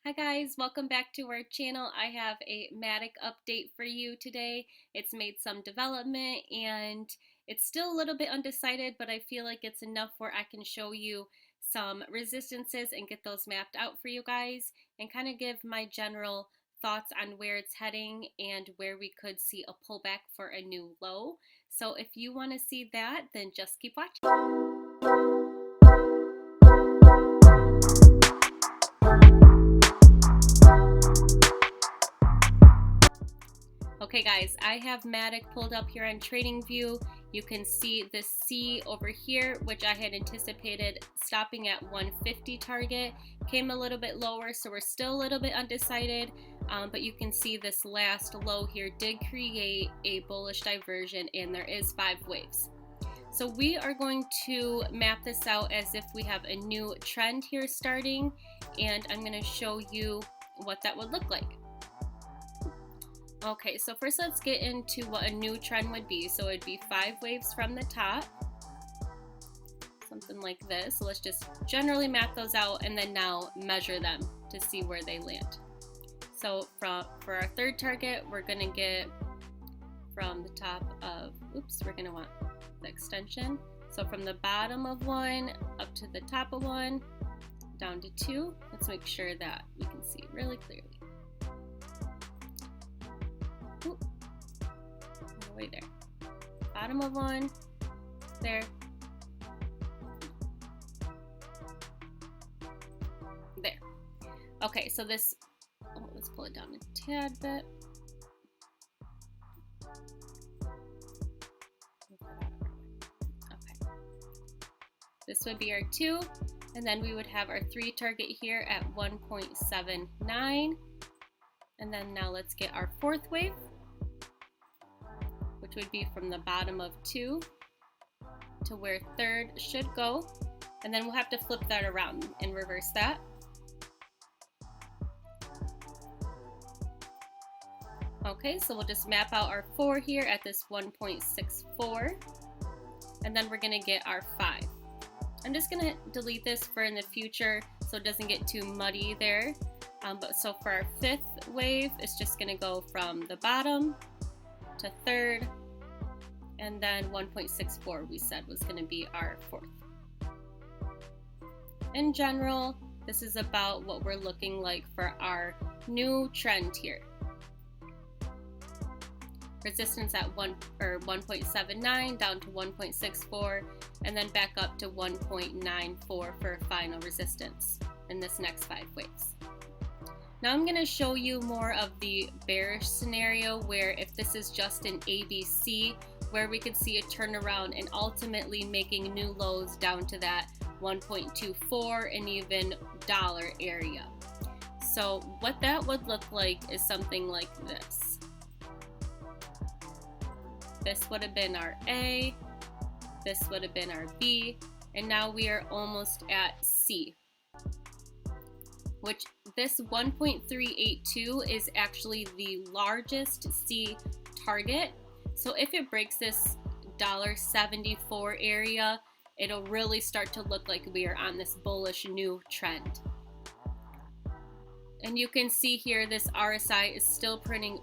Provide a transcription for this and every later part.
Hi guys, welcome back to our channel. I have a MATIC update for you today. It's made some development and it's still a little bit undecided, but I feel like it's enough where I can show you some resistances and get those mapped out for you guys and kind of give my general thoughts on where it's heading and where we could see a pullback for a new low. So if you want to see that, then just keep watching. Okay guys, I have MATIC pulled up here on TradingView. You can see the C over here, which I had anticipated stopping at 150 target. Came a little bit lower, so we're still a little bit undecided. But you can see this last low here did create a bullish diversion, and there is 5 waves. So we are going to map this out as if we have a new trend here starting, and I'm going to show you what that would look like. Okay, so first let's get into what a new trend would be. So it'd be 5 waves from the top, something like this. So let's just generally map those out and then now measure them to see where they land. So for our third target, we're gonna get from the top of, we're gonna want the extension. So from the bottom of 1 up to the top of 1, down to 2. Let's make sure that we can see really clearly. Way there, bottom of 1, there, there. Okay, so this, let's pull it down a tad bit. Okay, this would be our 2, and then we would have our 3 target here at 1.79, and then now let's get our 4th wave, which would be from the bottom of 2 to where 3rd should go, and then we'll have to flip that around and reverse that. Okay, so we'll just map out our 4 here at this 1.64, and then we're gonna get our 5. I'm just gonna delete this for in the future so it doesn't get too muddy there. But so for our 5th wave, it's just gonna go from the bottom to 3rd, and then 1.64 we said was going to be our 4th. In general, this is about what we're looking like for our new trend here. Resistance at 1.79 down to 1.64, and then back up to 1.94 for final resistance in this next 5 waves. Now I'm going to show you more of the bearish scenario where if this is just an ABC, where we could see a turnaround and ultimately making new lows down to that 1.24 and even dollar area. So what that would look like is something like this. This would have been our A, this would have been our B, and now we are almost at C, which this 1.382 is actually the largest C target. So if it breaks this $1.74 area, it'll really start to look like we are on this bullish new trend. And you can see here this RSI is still printing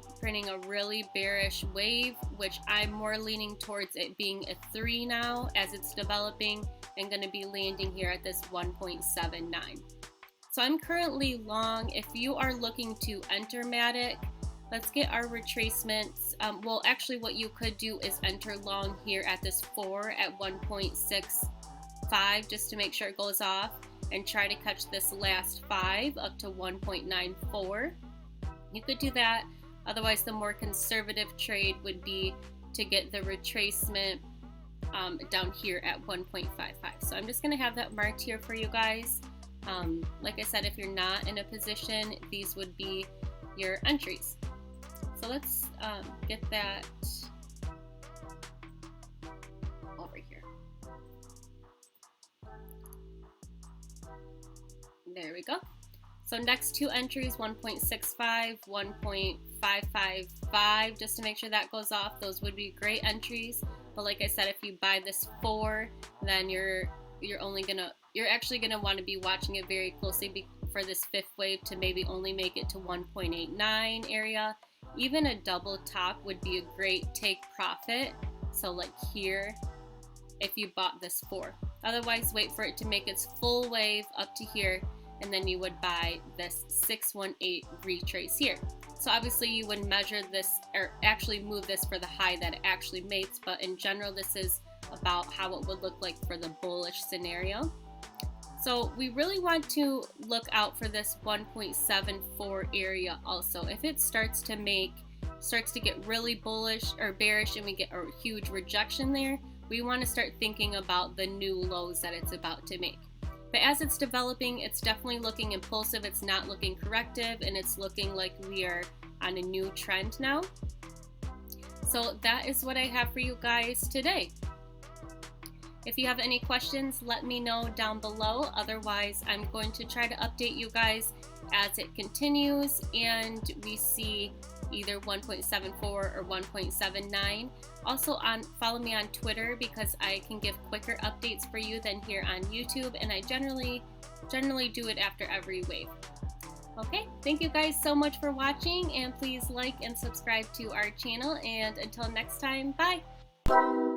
a really bearish wave, which I'm more leaning towards it being a 3 now as it's developing and going to be landing here at this 1.79. So I'm currently long. If you are looking to enter MATIC, let's get our retracements. Well, actually what you could do is enter long here at this 4 at 1.65 just to make sure it goes off, and try to catch this last 5 up to 1.94. You could do that. Otherwise, the more conservative trade would be to get the retracement down here at 1.55. So I'm just going to have that marked here for you guys. Like I said, if you're not in a position, these would be your entries. So let's get that over here. There we go. So next 2 entries, 1.65, 1.555, just to make sure that goes off. Those would be great entries. But like I said, if you buy this 4, then you're actually gonna want to be watching it very closely for this fifth wave to maybe only make it to 1.89 area. Even a double top would be a great take profit. So like here, if you bought this 4. Otherwise, wait for it to make its full wave up to here, and then you would buy this 618 retrace here. So obviously you would measure this, or actually move this for the high that it actually makes, but in general this is about how it would look like for the bullish scenario. So we really want to look out for this 1.74 area also. If it starts to get really bullish or bearish and we get a huge rejection there, we want to start thinking about the new lows that it's about to make. But as it's developing, it's definitely looking impulsive, it's not looking corrective, and it's looking like we are on a new trend now. So that is what I have for you guys today. If you have any questions, let me know down below. Otherwise, I'm going to try to update you guys as it continues and we see either 1.74 or 1.79. Also follow me on Twitter because I can give quicker updates for you than here on YouTube, and I generally do it after every wave. Okay, thank you guys so much for watching, and please like and subscribe to our channel, and until next time, bye!